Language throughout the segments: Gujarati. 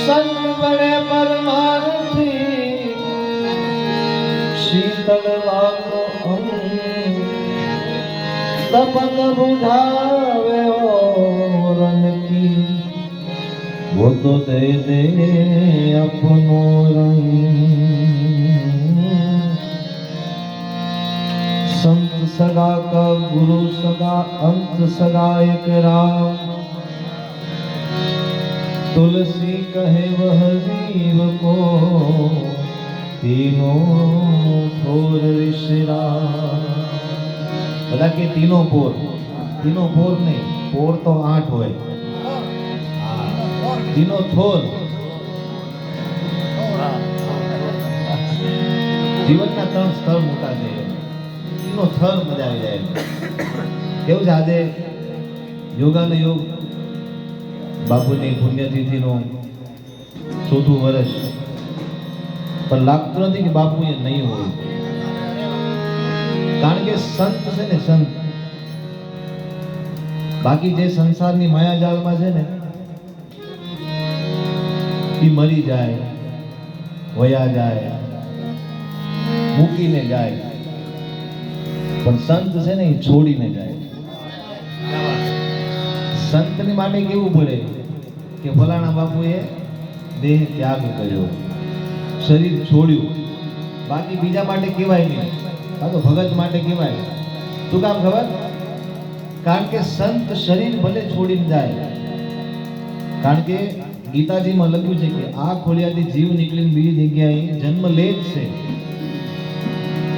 સંગ બળે પરમારથી શીતળ લાગો तपन बुझावे रन की वो तो दे दे अपनो रंग। संत सगा का गुरु सगा अंत सगा एक राम तुलसी कहे वह जीव को तीनों फोर ऋषिरा। બધા કે તીનો પોર નહીં, પોર તો 8 હોય, તીનો થોર। જીવનના 3 સ્તર મોટા છે, તીનો થર મજા આવી જાય કેવું છે। આજે યોગાનો યોગ બાપુની પુણ્યતિથિનો 4થું વર્ષ, પણ લાગતું નથી કે બાપુ એ નહીં હોય, કારણ કે સંત છે ને સંત, બાકી જે સંસારની માયાજાળમાં છે ને એ મરી જાય, વયા જાય, મૂકીને જાય, પણ સંત છે ને એ છોડીને જાય। સંતની માટે કેવું પડે કે ફલાણા બાપુએ દેહ ત્યાગ કર્યો, શરીર છોડ્યું, બાકી બીજા માટે કહેવાય નહીં, તો ભગત માટે કહેવાય। શું કામ ખબર? કારણ કે સંત શરીર ભલે છોડીને જાય, કારણ કે ગીતાજીમાં લખ્યું છે કે આ ખોડિયાથી જીવ નીકળીને બીજી જગ્યાએ જન્મ લે જ છે,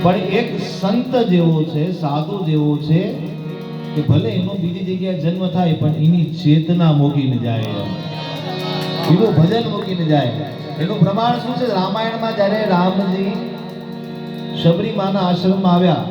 પણ એક સંત જેવો છે, સાધુ જેવો છે કે ભલે એનો બીજી જગ્યાએ જન્મ થાય પણ એની ચેતના મૂકીને જાય, એનું ભજન મૂકીને જાય। એનું પ્રમાણ શું છે? રામાયણમાં જ્યારે રામજી શબરીમાના આશ્રમમાં આવ્યા